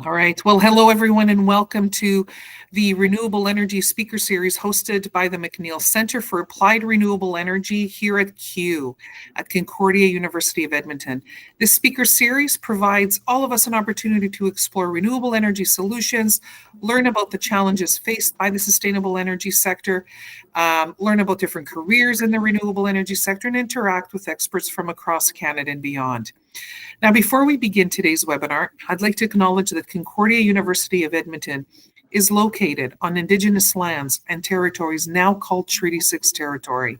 All right. Well, hello, everyone, and welcome to the Renewable Energy Speaker Series hosted by the McNeil Center for Applied Renewable Energy here at CUE at Concordia University of Edmonton. This speaker series provides all of us an opportunity to explore renewable energy solutions, learn about the challenges faced by the sustainable energy sector, learn about different careers in the renewable energy sector, and interact with experts from across Canada and beyond. Now, before we begin today's webinar, I'd like to acknowledge that Concordia University of Edmonton is located on Indigenous lands and territories now called Treaty 6 territory,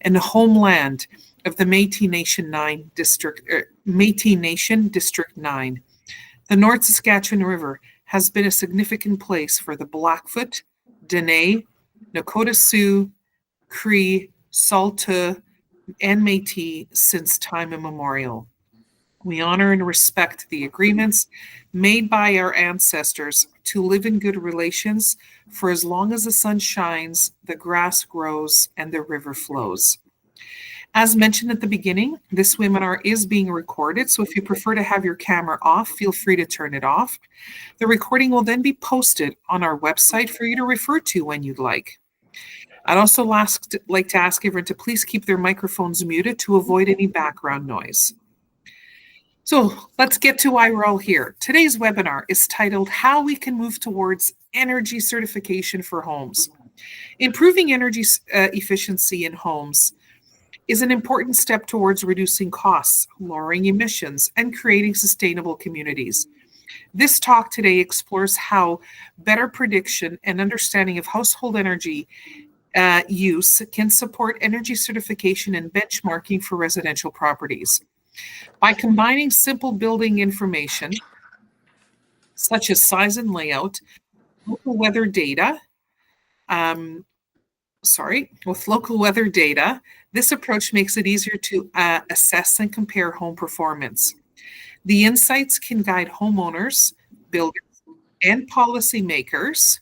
and the homeland of the Métis Nation District 9. The North Saskatchewan River has been a significant place for the Blackfoot, Dene, Nakota Sioux, Cree, Saulteaux, and Métis since time immemorial. We honor and respect the agreements made by our ancestors to live in good relations for as long as the sun shines, the grass grows, and the river flows. As mentioned at the beginning, this webinar is being recorded, so if you prefer to have your camera off, feel free to turn it off. The recording will then be posted on our website for you to refer to when you'd like. I'd also like to ask everyone to please keep their microphones muted to avoid any background noise. So let's get to why we're all here. Today's webinar is titled How We Can Move Towards Energy Certification for Homes. Improving energy efficiency in homes is an important step towards reducing costs, lowering emissions, and creating sustainable communities. This talk today explores how better prediction and understanding of household energy use can support energy certification and benchmarking for residential properties. By combining simple building information, such as size and layout, local weather data, with local weather data, this approach makes it easier to assess and compare home performance. The insights can guide homeowners, builders, and policymakers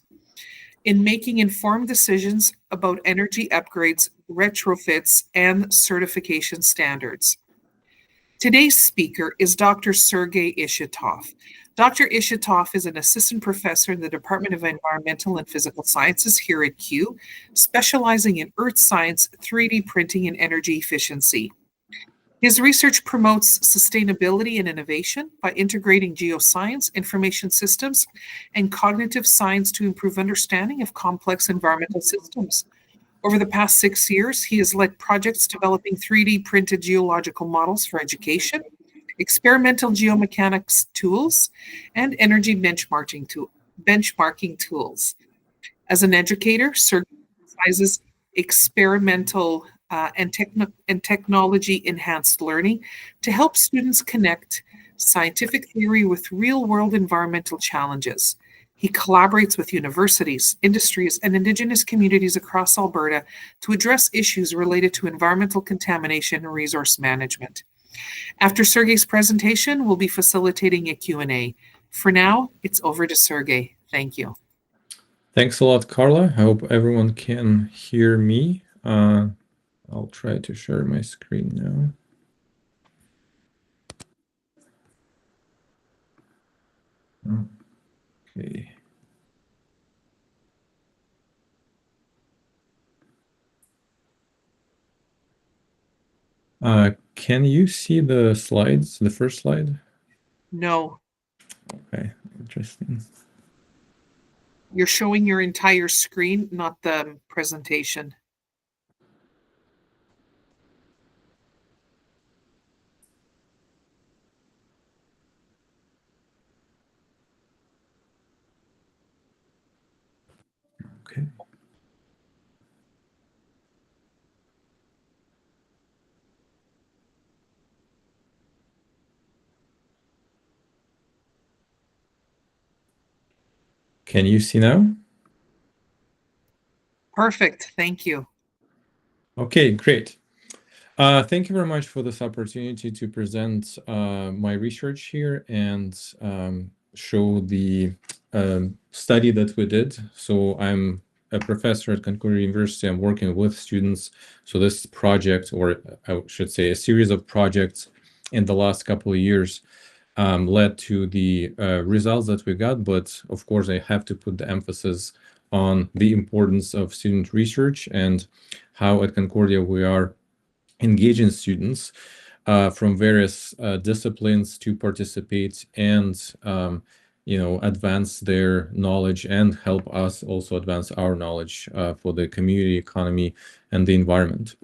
in making informed decisions about energy upgrades, retrofits, and certification standards. Today's speaker is Dr. Sergey Ishatov. Dr. Ishatov is an assistant professor in the Department of Environmental and Physical Sciences here at CUE, specializing in earth science, 3D printing, and energy efficiency. His research promotes sustainability and innovation by integrating geoscience, information systems, and cognitive science to improve understanding of complex environmental systems. Over the past 6 years, he has led projects developing 3D printed geological models for education, experimental geomechanics tools, and energy benchmarking tools. As an educator, Sergey emphasizes experimental and technology-enhanced learning to help students connect scientific theory with real-world environmental challenges. He collaborates with universities, industries, and Indigenous communities across Alberta to address issues related to environmental contamination and resource management. After Sergey's presentation, we'll be facilitating a Q&A. For now, it's over to Sergey. Thank you. Thanks a lot, Carla. I hope everyone can hear me. I'll try to share my screen now. Okay. Can you see the slides, the first slide? No. Okay, interesting. You're showing your entire screen, not the presentation. Okay. Can you see now? Perfect. Thank you. Okay, great. Thank you very much for this opportunity to present my research here and show the study that we did. So I'm a professor at Concordia University. I'm working with students. So this project, or I should say a series of projects in the last couple of years, led to the results that we got. But of course, I have to put the emphasis on the importance of student research and how at Concordia we are engaging students from various disciplines to participate and advance their knowledge and help us also advance our knowledge for the community, economy, and the environment.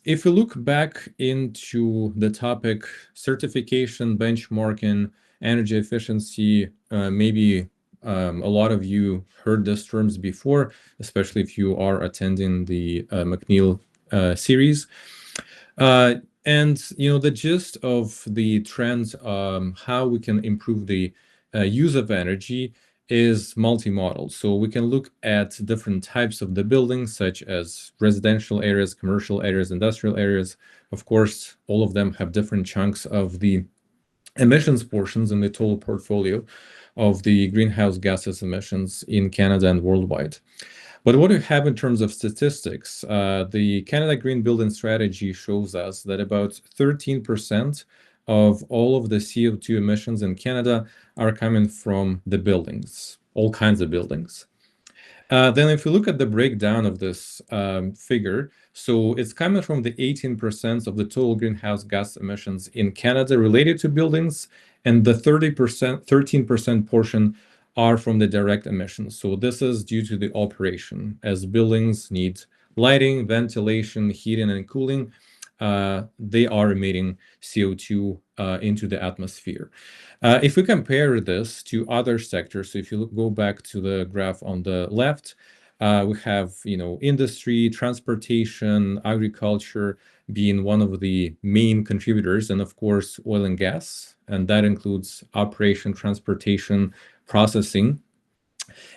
If we look back into the topic certification, benchmarking, energy efficiency, maybe a lot of you heard these terms before, especially if you are attending the McNeil series. And the gist of the trends, how we can improve the use of energy is multi-model. So we can look at different types of the buildings, such as residential areas, commercial areas, industrial areas. Of course, all of them have different chunks of the emissions portions in the total portfolio of the greenhouse gases emissions in Canada and worldwide. But what we have in terms of statistics, the Canada Green Building Strategy shows us that about 13% of all of the CO2 emissions in Canada are coming from the buildings, all kinds of buildings. Then if you look at the breakdown of this figure, so it's coming from the 18% of the total greenhouse gas emissions in Canada related to buildings, and the 13% portion are from the direct emissions. So this is due to the operation, as buildings need lighting, ventilation, heating, and cooling. They are emitting CO2 into the atmosphere. If we compare this to other sectors, so if you go back to the graph on the left, we have industry, transportation, agriculture being one of the main contributors, and of course oil and gas, and that includes operation, transportation, processing.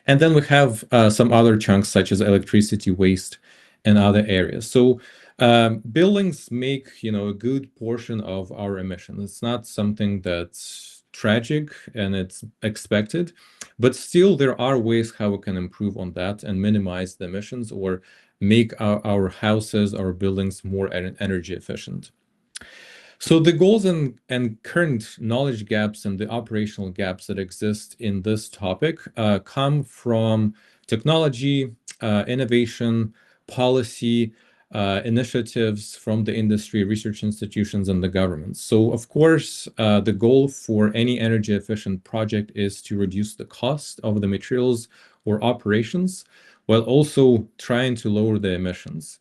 And then we have some other chunks such as electricity, waste, and other areas. So buildings make a good portion of our emissions. It's not something that's tragic and it's expected, but still there are ways how we can improve on that and minimize the emissions or make our houses, our buildings more energy efficient. So the goals and current knowledge gaps and the operational gaps that exist in this topic come from technology, innovation, policy, initiatives from the industry, research institutions, and the government. So of course, the goal for any energy efficient project is to reduce the cost of the materials or operations, while also trying to lower the emissions.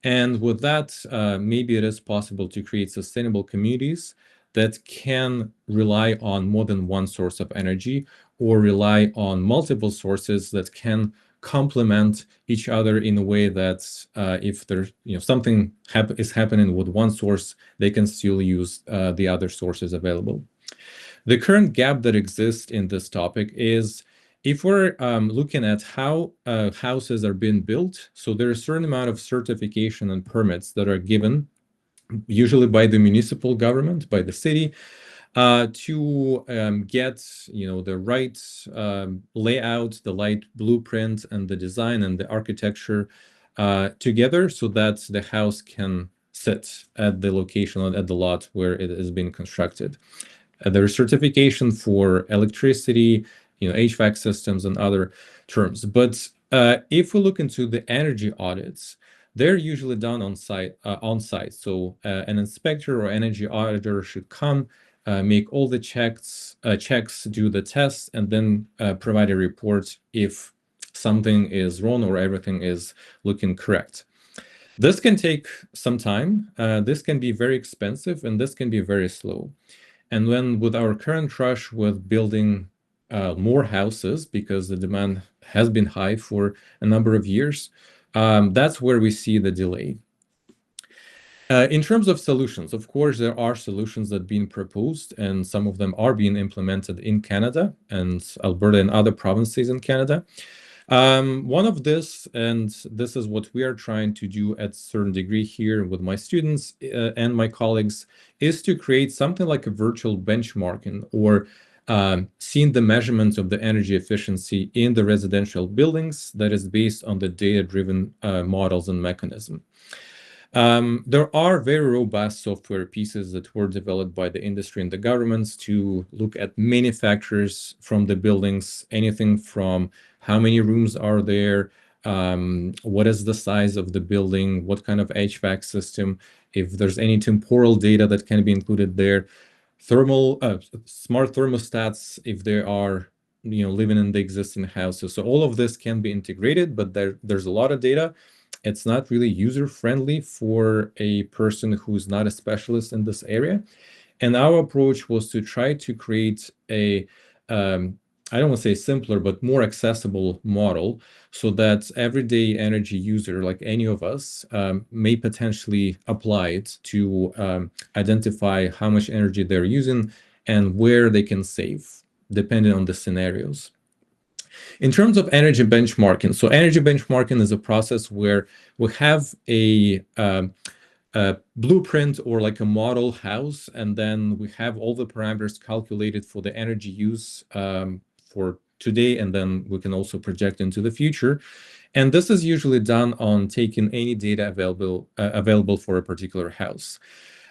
And with that, maybe it is possible to create sustainable communities that can rely on more than one source of energy or rely on multiple sources that can complement each other in a way that if there's something is happening with one source, they can still use the other sources available. The current gap that exists in this topic is if we're looking at how houses are being built, so there's a certain amount of certification and permits that are given, usually by the municipal government, by the city, to get the right layout, the right blueprint, and the design and the architecture together, so that the house can sit at the location or at the lot where it is being constructed. There is certification for electricity, HVAC systems and other terms. But if we look into the energy audits, they're usually done on site. So an inspector or energy auditor should come, make all the checks, do the tests, and then provide a report if something is wrong or everything is looking correct. This can take some time. This can be very expensive, and this can be very slow. And when with our current rush with building more houses, because the demand has been high for a number of years, that's where we see the delay. In terms of solutions, of course, there are solutions that are being proposed, and some of them are being implemented in Canada and Alberta and other provinces in Canada. One of this, and this is what we are trying to do at a certain degree here with my students and my colleagues, is to create something like a virtual benchmarking or seeing the measurements of the energy efficiency in the residential buildings that is based on the data-driven models and mechanism. There are very robust software pieces that were developed by the industry and the governments to look at many factors from the buildings, anything from how many rooms are there, what is the size of the building, what kind of HVAC system, if there's any temporal data that can be included there, smart thermostats if they are living in the existing houses. So all of this can be integrated, but there's a lot of data. It's not really user friendly for a person who's not a specialist in this area. And our approach was to try to create a I don't want to say simpler, but more accessible model so that everyday energy user, like any of us, may potentially apply it to identify how much energy they're using and where they can save, depending on the scenarios. In terms of energy benchmarking, so energy benchmarking is a process where we have a blueprint or like a model house, and then we have all the parameters calculated for the energy use for today, and then we can also project into the future. And this is usually done on taking any data available for a particular house.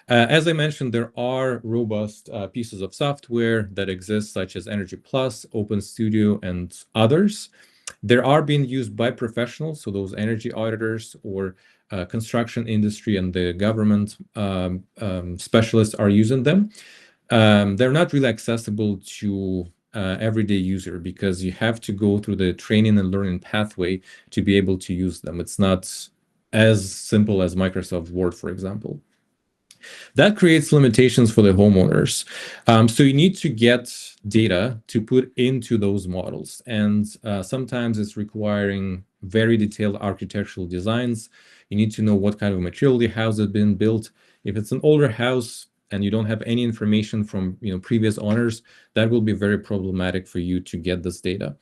As I mentioned, there are robust pieces of software that exist, such as Energy Plus, Open Studio, and others. They are being used by professionals, so those energy auditors or construction industry and the government specialists are using them. They're not really accessible to everyday user because you have to go through the training and learning pathway to be able to use them. It's not as simple as Microsoft Word, for example. That creates limitations for the homeowners. So you need to get data to put into those models. And sometimes it's requiring very detailed architectural designs. You need to know what kind of material the house has been built. If it's an older house and you don't have any information from previous owners, that will be very problematic for you to get this data.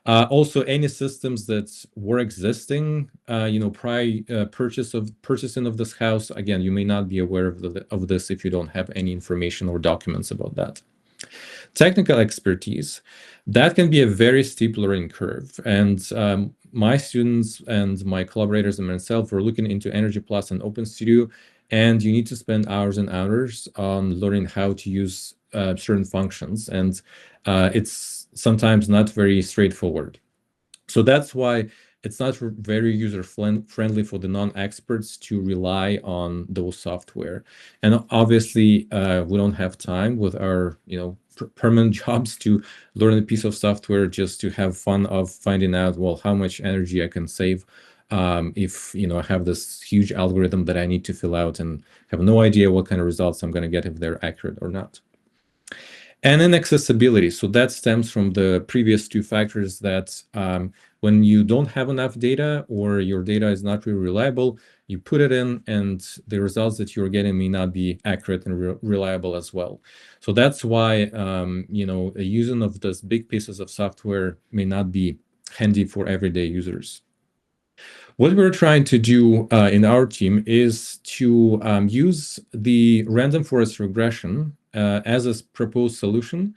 Also, any systems that were existing, prior purchasing of this house, again, you may not be aware of this if you don't have any information or documents about that. Technical expertise, that can be a very steep learning curve. And my students and my collaborators and myself were looking into Energy Plus and Open Studio, and you need to spend hours and hours on learning how to use certain functions. And it's sometimes not very straightforward. So that's why it's not very user-friendly for the non-experts to rely on those software. And obviously, we don't have time with our permanent jobs to learn a piece of software just to have fun of finding out, well, how much energy I can save if I have this huge algorithm that I need to fill out and have no idea what kind of results I'm going to get if they're accurate or not. And then accessibility. So that stems from the previous two factors that when you don't have enough data or your data is not really reliable, you put it in and the results that you're getting may not be accurate and reliable as well. So that's why, the using of those big pieces of software may not be handy for everyday users. What we're trying to do in our team is to use the random forest regression as a proposed solution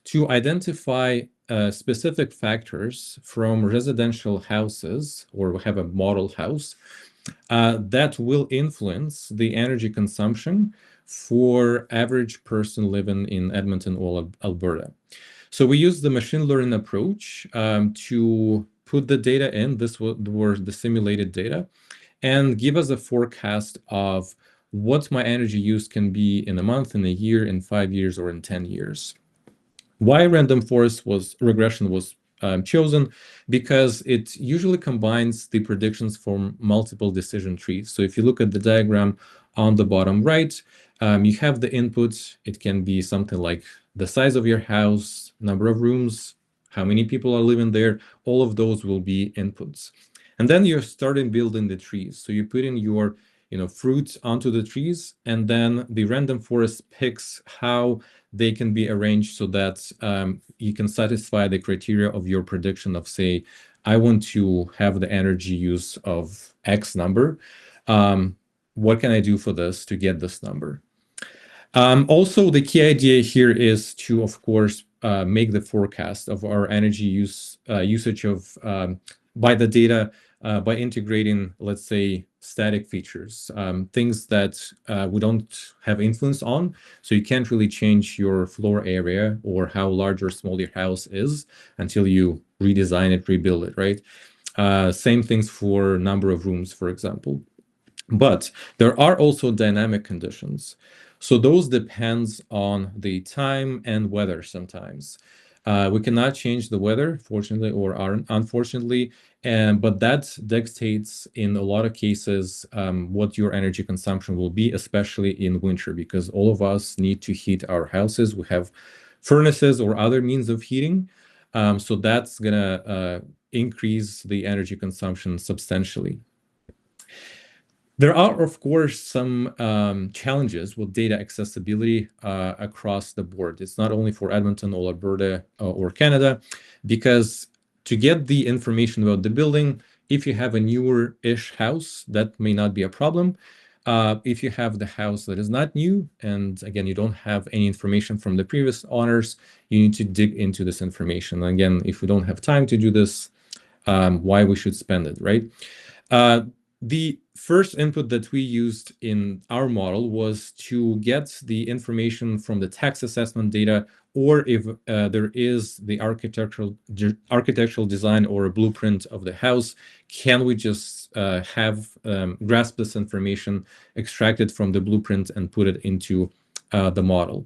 to identify specific factors from residential houses, or we have a model house, that will influence the energy consumption for average person living in Edmonton or Alberta. So we use the machine learning approach to put the data in. This were the simulated data, and give us a forecast of what my energy use can be in a month, in a year, in 5 years, or in 10 years. Why random forest regression was chosen? Because it usually combines the predictions from multiple decision trees. So if you look at the diagram on the bottom right, you have the inputs. It can be something like the size of your house, number of rooms, how many people are living there. All of those will be inputs. And then you're starting building the trees. So you put in your fruits onto the trees, and then the random forest picks how they can be arranged so that you can satisfy the criteria of your prediction of, say, I want to have the energy use of X number. What can I do for this to get this number? Also, the key idea here is to, of course, make the forecast of our energy usage of by the data by integrating, let's say, static features, things that we don't have influence on. So you can't really change your floor area or how large or small your house is until you redesign it, rebuild it, right? Same things for number of rooms, for example. But there are also dynamic conditions. So those depends on the time and weather sometimes. We cannot change the weather, fortunately or unfortunately, but that dictates in a lot of cases what your energy consumption will be, especially in winter, because all of us need to heat our houses. We have furnaces or other means of heating. So that's gonna increase the energy consumption substantially. There are, of course, some challenges with data accessibility across the board. It's not only for Edmonton or Alberta or Canada, because to get the information about the building, if you have a newer-ish house, that may not be a problem. If you have the house that is not new, and again, you don't have any information from the previous owners, you need to dig into this information. Again, if we don't have time to do this, why we should spend it, right? The first input that we used in our model was to get the information from the tax assessment data, or if there is the architectural design or a blueprint of the house, can we just grasp this information, extract it from the blueprint, and put it into the model.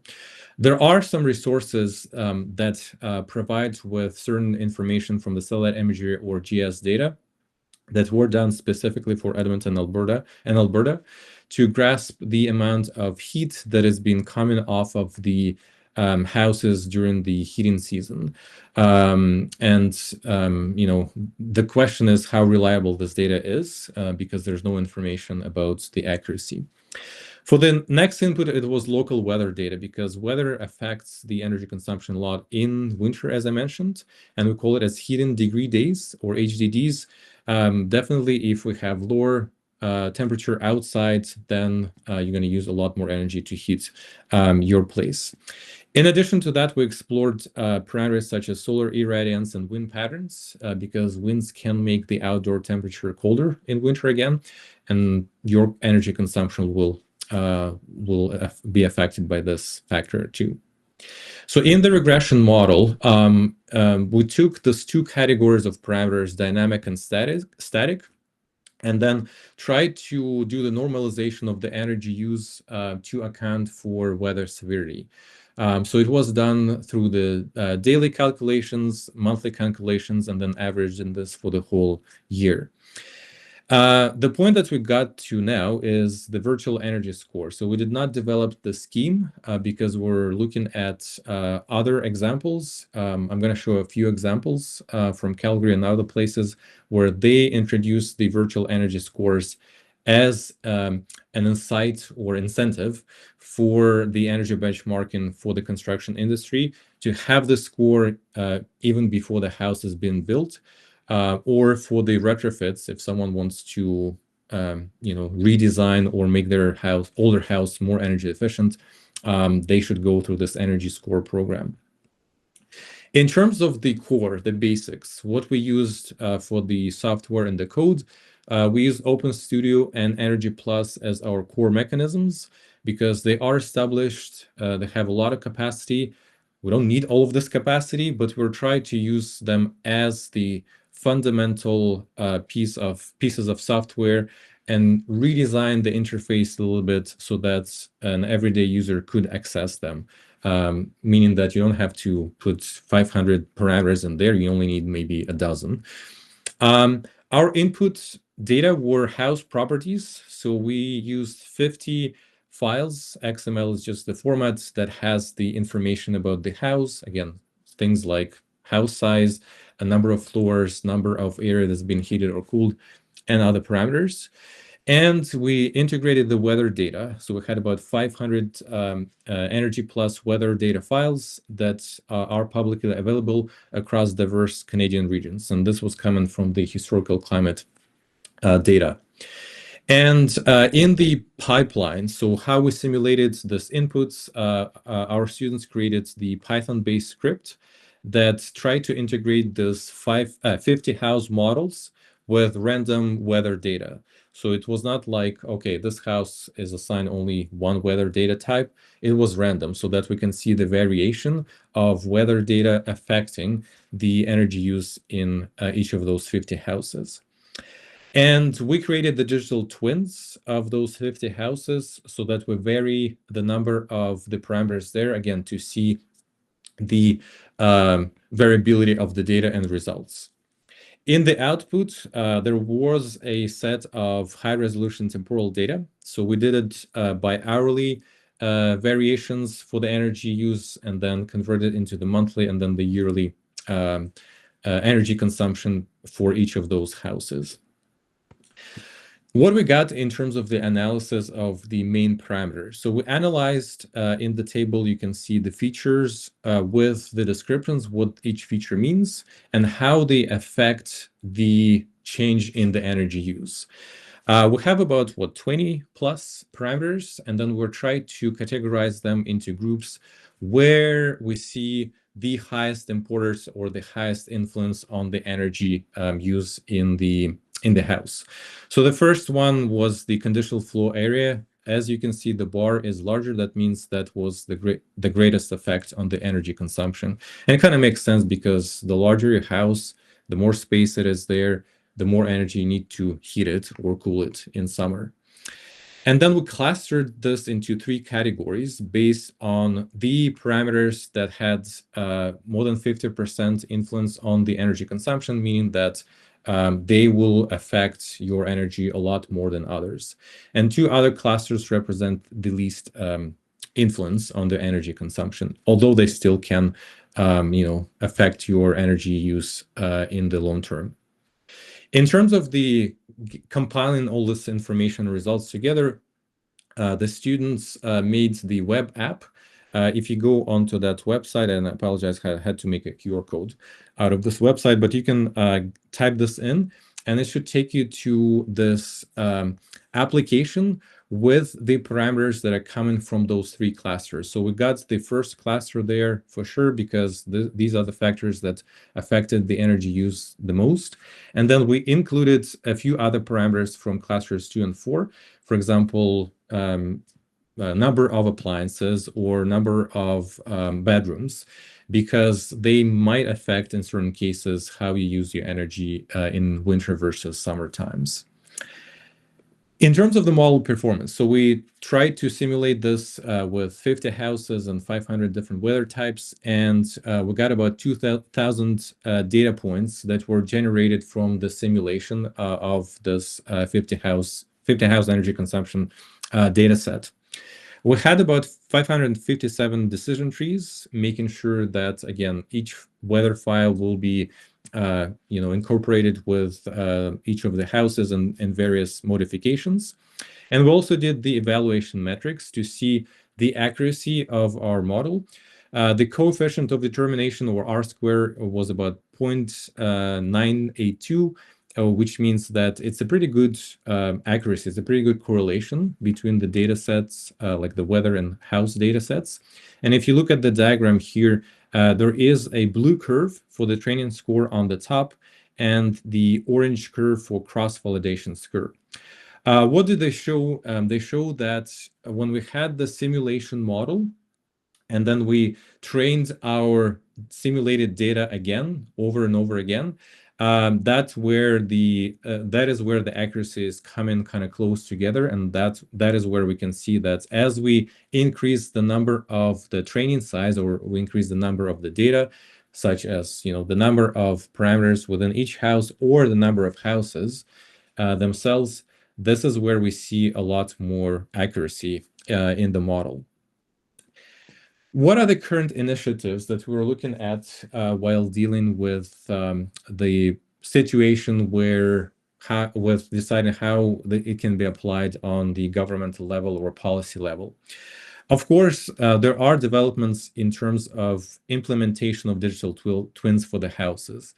There are some resources that provide with certain information from the satellite imagery or GIS data that were done specifically for Edmonton, Alberta, to grasp the amount of heat that has been coming off of the houses during the heating season. The question is how reliable this data is, because there's no information about the accuracy. For the next input, it was local weather data, because weather affects the energy consumption a lot in winter, as I mentioned, and we call it as heating degree days or HDDs. Definitely, if we have lower temperature outside, then you're going to use a lot more energy to heat your place. In addition to that, we explored parameters such as solar irradiance and wind patterns, because winds can make the outdoor temperature colder in winter again, and your energy consumption will be affected by this factor too. So in the regression model, we took those two categories of parameters, dynamic and static, and then tried to do the normalization of the energy use to account for weather severity. So it was done through the daily calculations, monthly calculations, and then averaged in this for the whole year. The point that we got to now is the virtual energy score. So we did not develop the scheme because we're looking at other examples. I'm going to show a few examples from Calgary and other places where they introduced the virtual energy scores as an insight or incentive for the energy benchmarking for the construction industry to have the score even before the house has been built. Or for the retrofits, if someone wants to, redesign or make their older house more energy efficient, they should go through this energy score program. In terms of the core, the basics, what we used for the software and the code, we use OpenStudio and Energy Plus as our core mechanisms because they are established, they have a lot of capacity. We don't need all of this capacity, but we're trying to use them as the fundamental pieces of software and redesign the interface a little bit so that an everyday user could access them, meaning that you don't have to put 500 parameters in there. You only need maybe a dozen. Our input data were house properties. So we used 50 files. XML is just the format that has the information about the house. Again, things like house size, a number of floors, number of area that's been heated or cooled, and other parameters. And we integrated the weather data. So we had about 500 Energy Plus weather data files that are publicly available across diverse Canadian regions. And this was coming from the historical climate data. And in the pipeline, so how we simulated this inputs, our students created the Python-based script that tried to integrate this 50 house models with random weather data. So it was not like, okay, this house is assigned only one weather data type. It was random so that we can see the variation of weather data affecting the energy use in each of those 50 houses. And we created the digital twins of those 50 houses so that we vary the number of the parameters there, again, to see the variability of the data and results. In the output, there was a set of high-resolution temporal data. So we did it by hourly variations for the energy use and then converted into the monthly and then the yearly energy consumption for each of those houses. What we got in terms of the analysis of the main parameters. So we analyzed in the table, you can see the features with the descriptions, what each feature means, and how they affect the change in the energy use. We have about, 20 plus parameters, and then we're trying to categorize them into groups where we see the highest importance or the highest influence on the energy use in the house. So the first one was the conditional flow area. As you can see, the bar is larger. That means that was the greatest effect on the energy consumption. And it kind of makes sense because the larger your house, the more space it is there, the more energy you need to heat it or cool it in summer. And then we clustered this into 3 categories based on the parameters that had more than 50% influence on the energy consumption, meaning that they will affect your energy a lot more than others. And 2 other clusters represent the least influence on the energy consumption, although they still can affect your energy use in the long term. In terms of the compiling all this information and results together, the students made the web app. If you go onto that website, and I apologize, I had to make a QR code out of this website, but you can type this in, and it should take you to this application with the parameters that are coming from those 3 clusters. So we got the first cluster there for sure, because these are the factors that affected the energy use the most. And then we included a few other parameters from clusters 2 and 4. For example, number of appliances or number of bedrooms, because they might affect in certain cases how you use your energy in winter versus summer times. In terms of the model performance, so we tried to simulate this with 50 houses and 500 different weather types, and we got about 2,000 data points that were generated from the simulation of this 50 house energy consumption data set. We had about 557 decision trees, making sure that, again, each weather file will be incorporated with each of the houses and various modifications. And we also did the evaluation metrics to see the accuracy of our model. The coefficient of determination, or R-square, was about 0.982, which means that it's a pretty good accuracy. It's a pretty good correlation between the data sets, like the weather and house data sets. And if you look at the diagram here, there is a blue curve for the training score on the top and the orange curve for cross-validation score. What did they show? They show that when we had the simulation model, and then we trained our simulated data again, over and over again, that is where the accuracy is coming kind of close together, and that is where we can see that as we increase the number of the training size, or we increase the number of the data, such as the number of parameters within each house or the number of houses themselves, this is where we see a lot more accuracy in the model. What are the current initiatives that we're looking at while dealing with the situation with deciding how it can be applied on the governmental level or policy level? Of course, there are developments in terms of implementation of digital twins for the houses.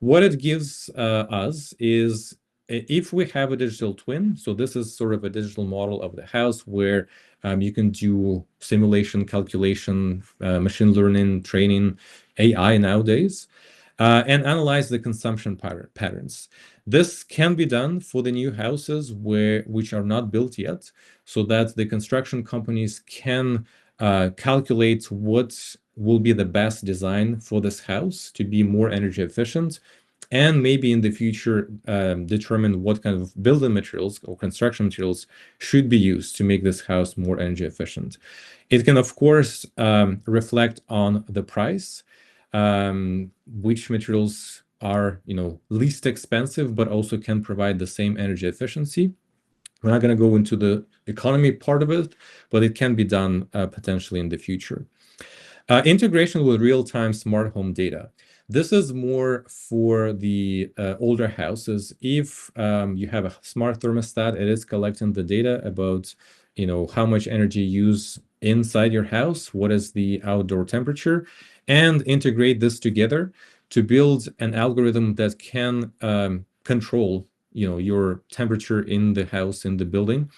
What it gives us is, if we have a digital twin, so this is sort of a digital model of the house where you can do simulation, calculation, machine learning, training, AI nowadays. and analyze the consumption patterns. This can be done for the new houses which are not built yet, so that the construction companies can calculate what will be the best design for this house to be more energy efficient, and maybe in the future determine what kind of building materials or construction materials should be used to make this house more energy efficient. It can, of course, reflect on the price, which materials are least expensive, but also can provide the same energy efficiency. We're not going to go into the economy part of it, but it can be done potentially in the future. Integration with real-time smart home data. This is more for the older houses. If you have a smart thermostat, it is collecting the data about how much energy you use inside your house, what is the outdoor temperature, and integrate this together to build an algorithm that can control your temperature in the house, in the building,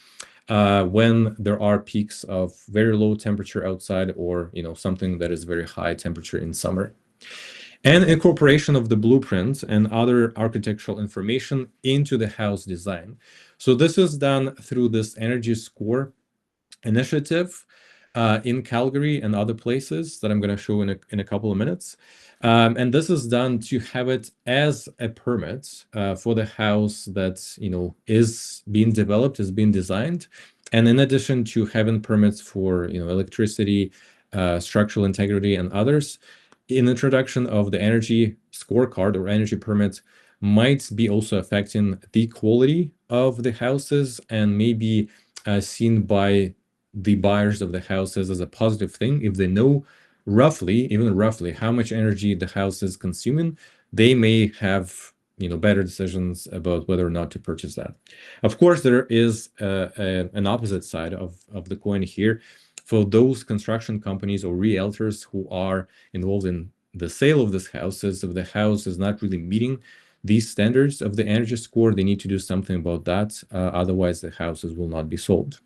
when there are peaks of very low temperature outside, or something that is very high temperature in summer. And incorporation of the blueprints and other architectural information into the house design. So this is done through this energy score initiative in Calgary and other places that I'm going to show in a couple of minutes. And this is done to have it as a permit for the house that is being developed, is being designed, and in addition to having permits for electricity, structural integrity, and others. In introduction of the energy scorecard or energy permit might be also affecting the quality of the houses, and maybe seen by the buyers of the houses as a positive thing. If they know even roughly how much energy the house is consuming, they may have better decisions about whether or not to purchase that. Of course, there is an opposite side of the coin here. For those construction companies or realtors who are involved in the sale of these houses, if the house is not really meeting these standards of the energy score, they need to do something about that. Otherwise, the houses will not be sold.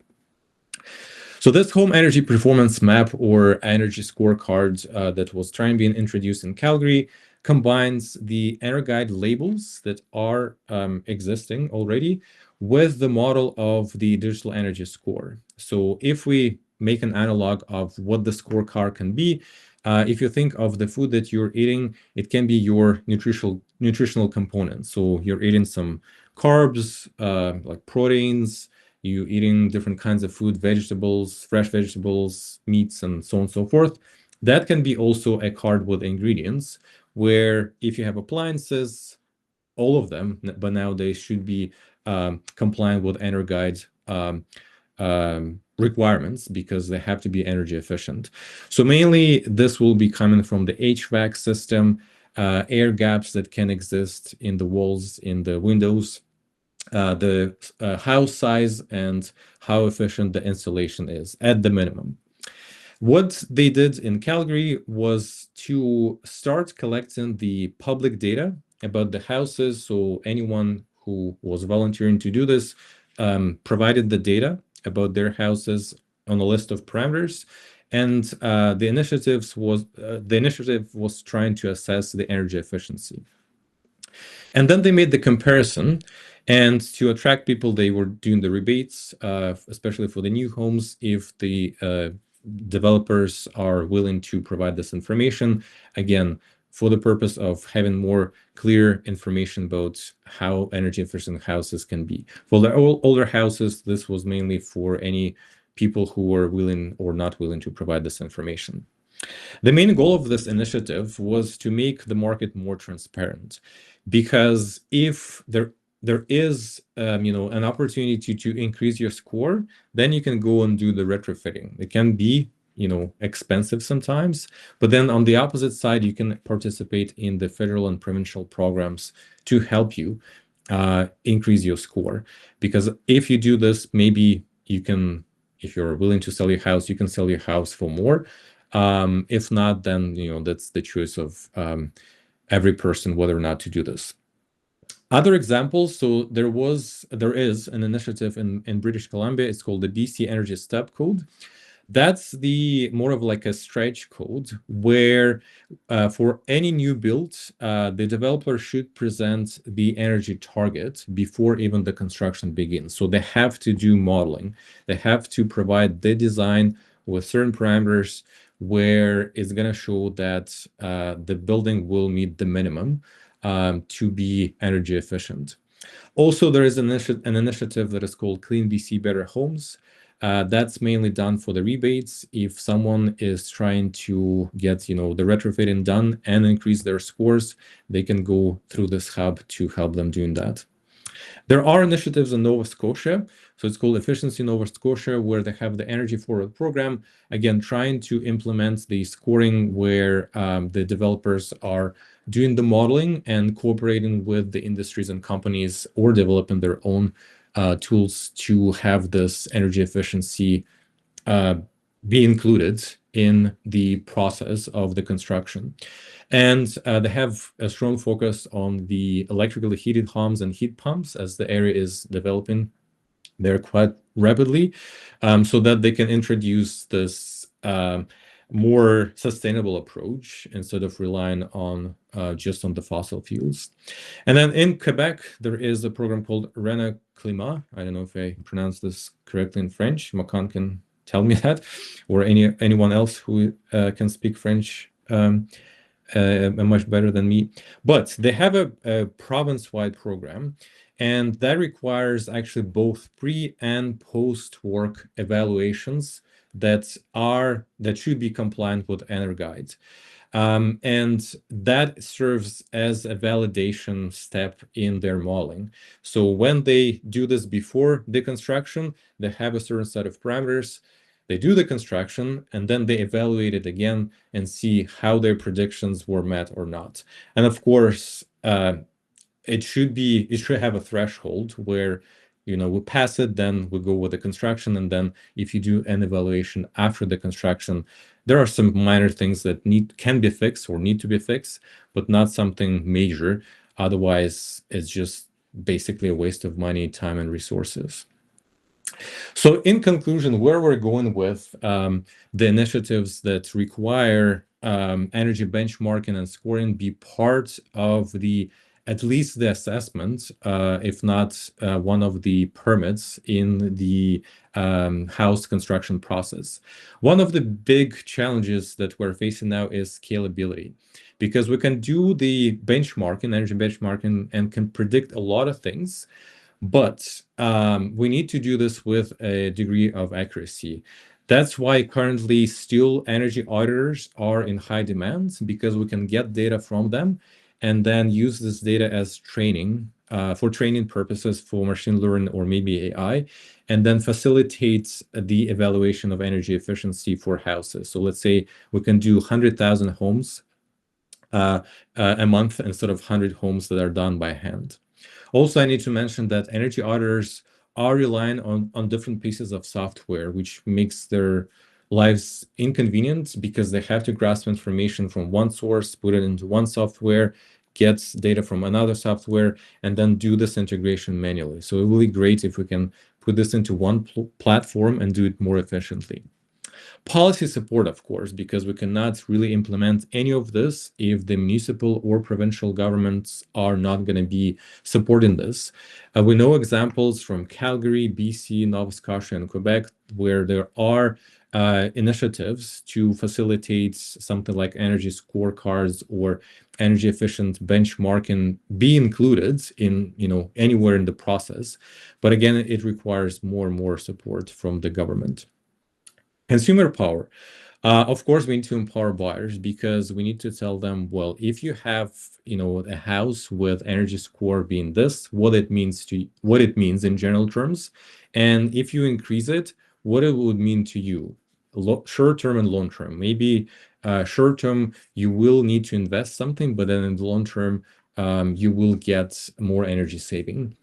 So this home energy performance map or energy scorecard that was trying being introduced in Calgary combines the EnerGuide labels that are existing already with the model of the digital energy score. So if we make an analog of what the scorecard can be, if you think of the food that you're eating, it can be your nutritional components. So you're eating some carbs, like proteins, you eating different kinds of food, vegetables, fresh vegetables, meats, and so on and so forth. That can be also a card with ingredients, where if you have appliances, all of them, but now they should be compliant with EnerGuide requirements, because they have to be energy efficient. So mainly this will be coming from the HVAC system, air gaps that can exist in the walls, in the windows, the house size, and how efficient the installation is at the minimum. What they did in Calgary was to start collecting the public data about the houses. So anyone who was volunteering to do this provided the data about their houses on a list of parameters, and the initiative was trying to assess the energy efficiency. And then they made the comparison, and to attract people, they were doing the rebates, especially for the new homes, if the developers are willing to provide this information, again, for the purpose of having more clear information about how energy efficient houses can be. For the older houses, this was mainly for any people who were willing or not willing to provide this information. The main goal of this initiative was to make the market more transparent, because if there is an opportunity to increase your score, then you can go and do the retrofitting. It can be expensive sometimes, but then on the opposite side, you can participate in the federal and provincial programs to help you increase your score. Because if you do this, maybe you can, if you're willing to sell your house, you can sell your house for more. If not, then that's the choice of every person whether or not to do this. Other examples, so there is an initiative in British Columbia. It's called the BC Energy Step Code. That's the more of like a stretch code where for any new build, the developer should present the energy target before even the construction begins. So they have to do modeling. They have to provide the design with certain parameters where it's going to show that the building will meet the minimum to be energy efficient. Also, there is an initiative that is called Clean BC Better Homes. That's mainly done for the rebates. If someone is trying to get, the retrofitting done and increase their scores, they can go through this hub to help them doing that. There are initiatives in Nova Scotia, so it's called Efficiency Nova Scotia, where they have the Energy Forward program, again, trying to implement the scoring where the developers are doing the modeling and cooperating with the industries and companies or developing their own tools to have this energy efficiency be included in the process of the construction. And they have a strong focus on the electrically heated homes and heat pumps as the area is developing there quite rapidly, so that they can introduce this more sustainable approach instead of relying on just on the fossil fuels. And then in Quebec, there is a program called Renewable. I don't know if I pronounced this correctly in French. Makan can tell me that, or anyone else who can speak French much better than me. But they have a province-wide program, and that requires actually both pre and post-work evaluations that should be compliant with EnerGuide. And that serves as a validation step in their modeling. So when they do this before the construction, they have a certain set of parameters. They do the construction, and then they evaluate it again and see how their predictions were met or not. And of course, it should have a threshold where we pass it, then we go with the construction, and then if you do an evaluation after the construction, there are some minor things that can be fixed or need to be fixed, but not something major. Otherwise, it's just basically a waste of money, time, and resources. So in conclusion, where we're going with the initiatives that require energy benchmarking and scoring be part of at least the assessment, if not one of the permits in the house construction process. One of the big challenges that we're facing now is scalability, because we can do the benchmarking, energy benchmarking, and can predict a lot of things, but we need to do this with a degree of accuracy. That's why currently still energy auditors are in high demand, because we can get data from them and then use this data as training for training purposes for machine learning or maybe AI, and then facilitates the evaluation of energy efficiency for houses. So let's say we can do 100,000 homes a month instead of 100 homes that are done by hand. Also, I need to mention that energy auditors are relying on different pieces of software, which makes their lives inconvenient because they have to grasp information from one source, put it into one software, get data from another software, and then do this integration manually. So it will be great if we can put this into one platform and do it more efficiently. Policy support, of course, because we cannot really implement any of this if the municipal or provincial governments are not going to be supporting this. We know examples from Calgary, BC, Nova Scotia, and Quebec, where there are initiatives to facilitate something like energy scorecards or energy efficient benchmarking be included in anywhere in the process. But again, it requires more and more support from the government. Consumer power. Of course, we need to empower buyers, because we need to tell them, well, if you have, a house with energy score being this, what it means in general terms, and if you increase it, what it would mean to you, short term and long term. Maybe short term you will need to invest something, but then in the long term you will get more energy saving.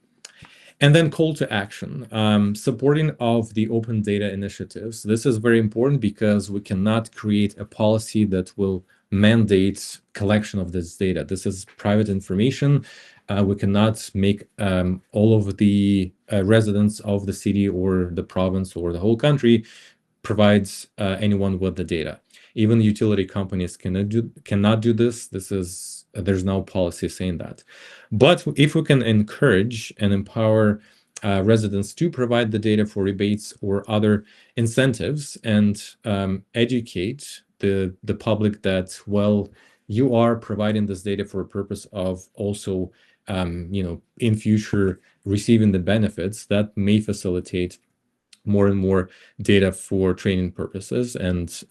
And then call to action, supporting of the open data initiatives. This is very important because we cannot create a policy that will mandate collection of this data. This is private information. We cannot make all of the residents of the city or the province or the whole country provide anyone with the data. Even utility companies cannot do this. There's no policy saying that. But if we can encourage and empower residents to provide the data for rebates or other incentives, and educate the public that, well, you are providing this data for a purpose of also in future receiving the benefits, that may facilitate more and more data for training purposes, and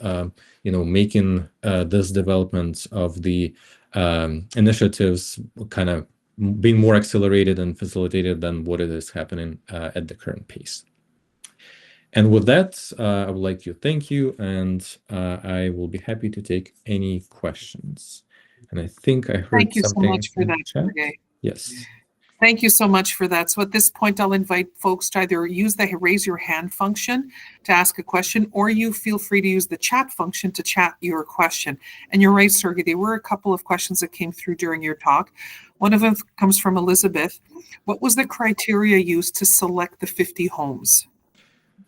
making this development of the initiatives kind of being more accelerated and facilitated than what it is happening at the current pace. And with that, I would like to thank you, and I will be happy to take any questions. And I think I heard something. Thank you so much for that, Sergey. Yes. Thank you so much for that. So at this point, I'll invite folks to either use the raise your hand function to ask a question, or you feel free to use the chat function to chat your question. And you're right, Sergey, there were a couple of questions that came through during your talk. One of them comes from Elizabeth. What was the criteria used to select the 50 homes?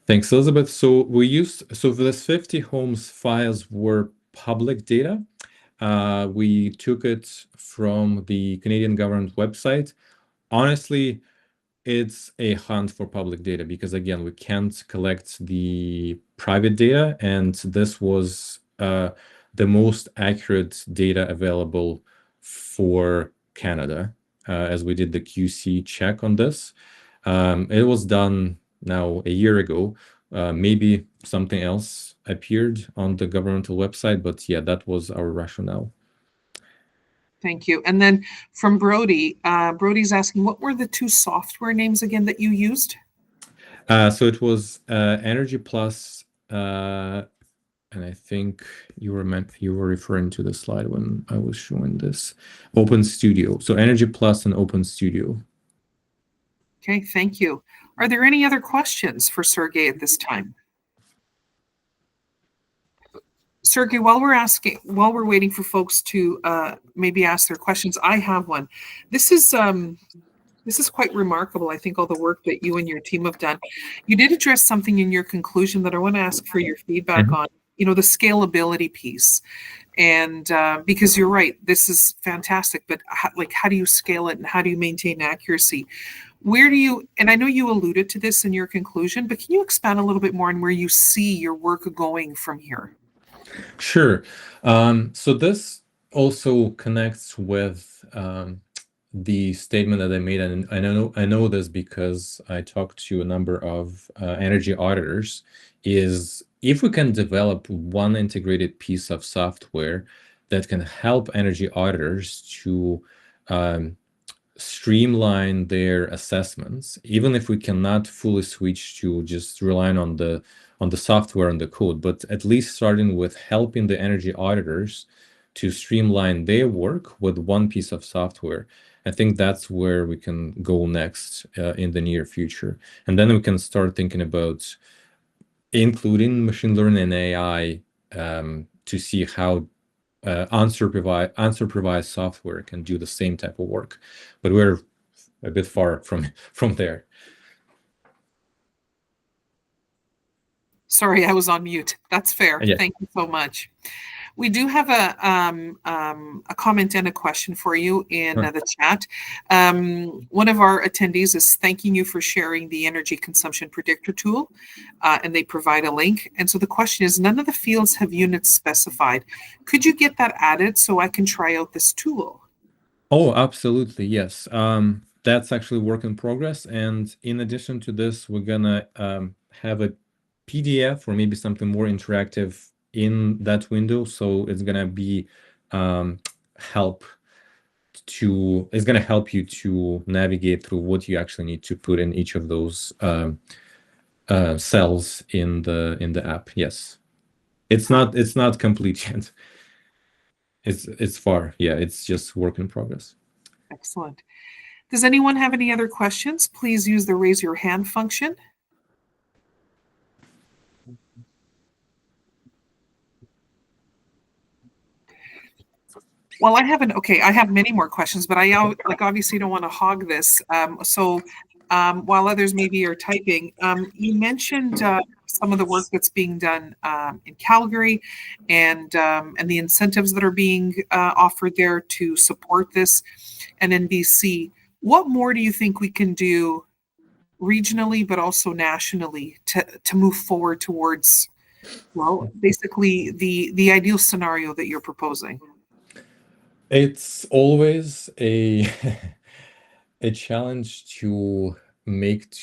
Thanks, Elizabeth. So for this 50 homes, files were public data. We took it from the Canadian government website. Honestly, it's a hunt for public data because, again, we can't collect the private data, and this was the most accurate data available for Canada, as we did the QC check on this. It was done now a year ago. Maybe something else appeared on the governmental website, but yeah, that was our rationale. Thank you. And then from Brody, Brody's asking, what were the two software names again that you used? So it was Energy Plus, and I think you were referring to the slide when I was showing this. Open Studio. So Energy Plus and Open Studio. Okay, thank you. Are there any other questions for Sergey at this time? Sergey, while we're waiting for folks to maybe ask their questions, I have one. This is quite remarkable, I think, all the work that you and your team have done. You did address something in your conclusion that I want to ask for your feedback on, the scalability piece. And because you're right, this is fantastic, but how do you scale it and how do you maintain accuracy? And I know you alluded to this in your conclusion, but can you expand a little bit more on where you see your work going from here? Sure. So this also connects with the statement that I made, and I know this because I talked to a number of energy auditors, is if we can develop one integrated piece of software that can help energy auditors to streamline their assessments, even if we cannot fully switch to just relying on the software and the code, but at least starting with helping the energy auditors to streamline their work with one piece of software. I think that's where we can go next in the near future. And then we can start thinking about including machine learning and AI to see how unsupervised software can do the same type of work. But we're a bit far from there. Sorry, I was on mute. That's fair. Yeah. Thank you so much. We do have a comment and a question for you in the chat. One of our attendees is thanking you for sharing the energy consumption predictor tool, and they provide a link. And so the question is, none of the fields have units specified. Could you get that added so I can try out this tool? Oh, absolutely, yes. That's actually work in progress. And in addition to this, we're gonna have a PDF or maybe something more interactive in that window. So it's gonna be it's gonna help you to navigate through what you actually need to put in each of those cells in the app. Yes, it's not complete yet. It's far. Yeah, it's just work in progress. Excellent. Does anyone have any other questions? Please use the raise your hand function. Well, I have many more questions, but I obviously don't want to hog this. So while others maybe are typing, you mentioned some of the work that's being done in Calgary, and the incentives that are being offered there to support this, and in BC. What more do you think we can do regionally, but also nationally, to move forward towards, well, basically the ideal scenario that you're proposing? It's always a a challenge to make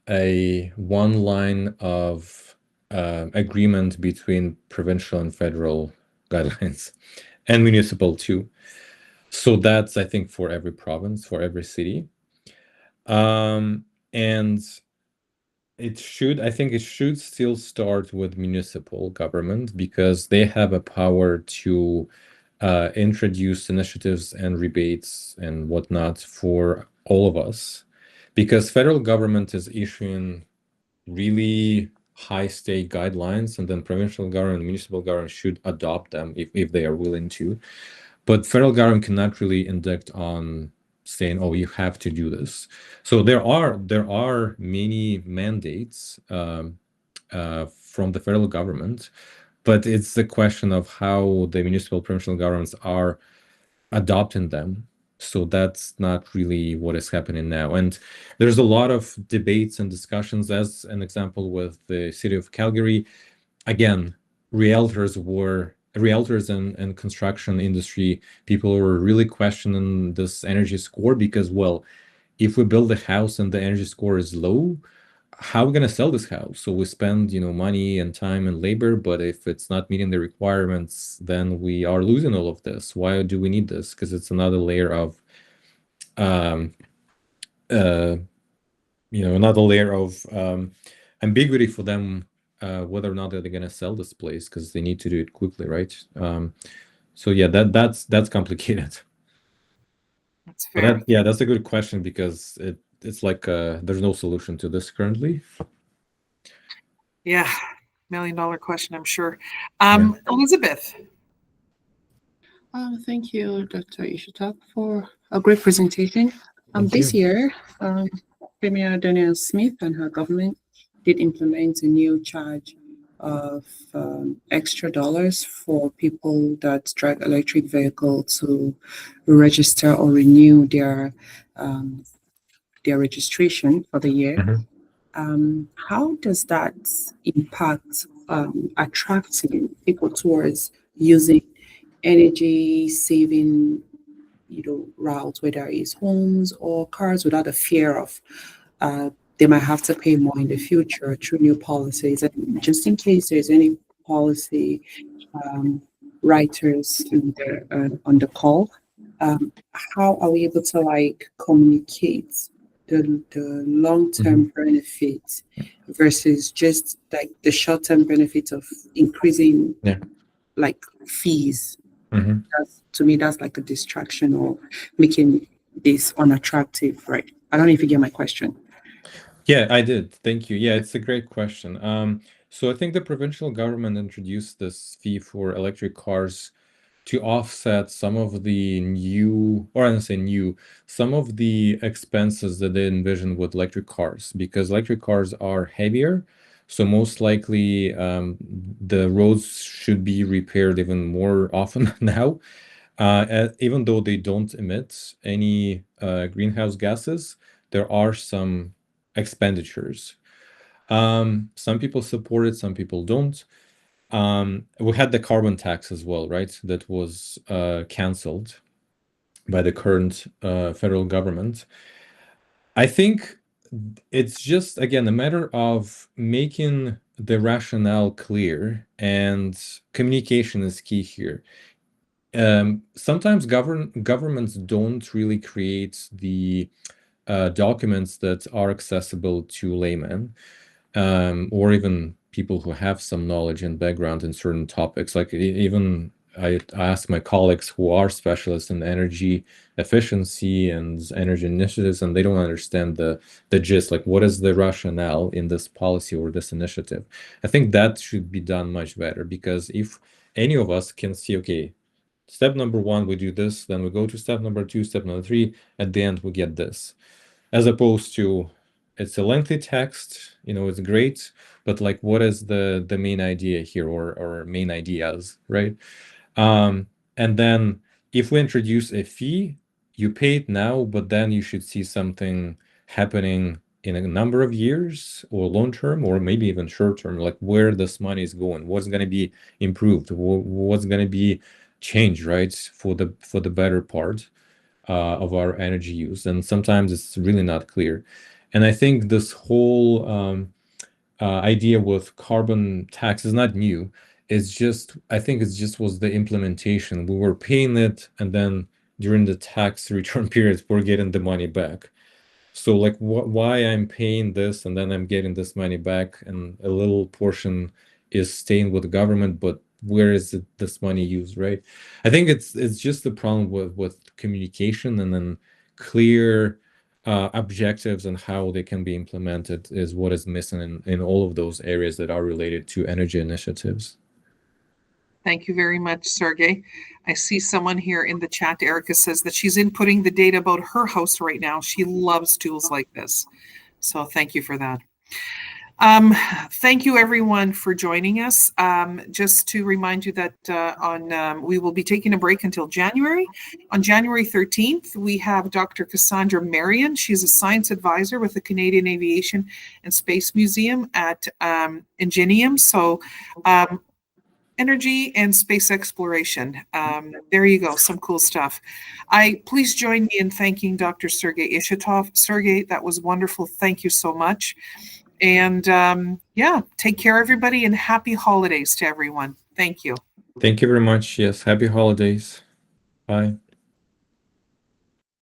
a one line of agreement between provincial and federal guidelines and municipal too. So that's, I think, for every province, for every city. And I think it should still start with municipal government because they have a power to introduce initiatives and rebates and whatnot for all of us. Because federal government is issuing really high stake guidelines, and then provincial government, municipal government should adopt them if they are willing to. But federal government cannot really indict on saying, "Oh, you have to do this." So there are many mandates from the federal government, but it's the question of how the municipal provincial governments are adopting them. So that's not really what is happening now. And there's a lot of debates and discussions, as an example with the city of Calgary. Again, realtors and construction industry people were really questioning this energy score because, well, if we build a house and the energy score is low, how are we going to sell this house? So we spend, money and time and labor, but if it's not meeting the requirements, then we are losing all of this. Why do we need this? Because it's another layer of, ambiguity for them, whether or not they're going to sell this place because they need to do it quickly, right? So yeah, that's complicated. That's fair. That's a good question because it's like there's no solution to this currently. Yeah, $1 million question, I'm sure. Yeah. Elizabeth. Thank you, Dr. Ishitak, for a great presentation. Thank This you. year, Premier Danielle Smith and her government did implement a new charge of extra dollars for people that drive electric vehicle to register or renew their registration for the year. How does that impact attracting people towards using energy saving routes, whether it's homes or cars, without the fear of they might have to pay more in the future through new policies? And just in case there's any policy writers on the call, how are we able to communicate the long-term benefits versus just the short-term benefits of increasing fees? To me, that's like a distraction or making this unattractive, right? I don't know if you get my question. Yeah, I did. Thank you. Yeah, it's a great question. So I think the provincial government introduced this fee for electric cars to offset some of the some of the expenses that they envisioned with electric cars, because electric cars are heavier. So most likely the roads should be repaired even more often now. Even though they don't emit any greenhouse gases, there are some expenditures. Some people support it, some people don't. We had the carbon tax as well, right? That was canceled by the current federal government. I think it's just, again, a matter of making the rationale clear, and communication is key here. Sometimes governments don't really create the documents that are accessible to laymen, or even people who have some knowledge and background in certain topics. Like even I ask my colleagues who are specialists in energy efficiency and energy initiatives, and they don't understand the gist, like what is the rationale in this policy or this initiative. I think that should be done much better, because if any of us can see, okay, step number 1, we do this, then we go to step number 2, step number 3, at the end we get this, as opposed to it's a lengthy text, it's great, but like, what is the main idea here, or main ideas, right? And then if we introduce a fee, you pay it now, but then you should see something happening in a number of years, or long term, or maybe even short term, like where this money is going, what's going to be improved, what's going to be changed, right, for the better part of our energy use. And sometimes it's really not clear. And I think this whole idea with carbon tax is not new. I think it's just was the implementation. We were paying it, and then during the tax return periods, we're getting the money back. So like, why I'm paying this and then I'm getting this money back, and a little portion is staying with the government, but where is this money used, right? I think it's just the problem with communication, and then clear objectives and how they can be implemented is what is missing in all of those areas that are related to energy initiatives. Thank you very much, Sergey. I see someone here in the chat, Erica, says that she's inputting the data about her house right now. She loves tools like this. So thank you for that. Thank you, everyone, for joining us. Just to remind you that we will be taking a break until January. On January 13th, we have Dr. Cassandra Marion. She's a science advisor with the Canadian Aviation and Space Museum at Ingenium. So energy and space exploration. There you go, some cool stuff. Please join me in thanking Dr. Sergey Ishatov. Sergey, that was wonderful. Thank you so much. And yeah, take care, everybody, and happy holidays to everyone. Thank you. Thank you very much. Yes, happy holidays. Bye.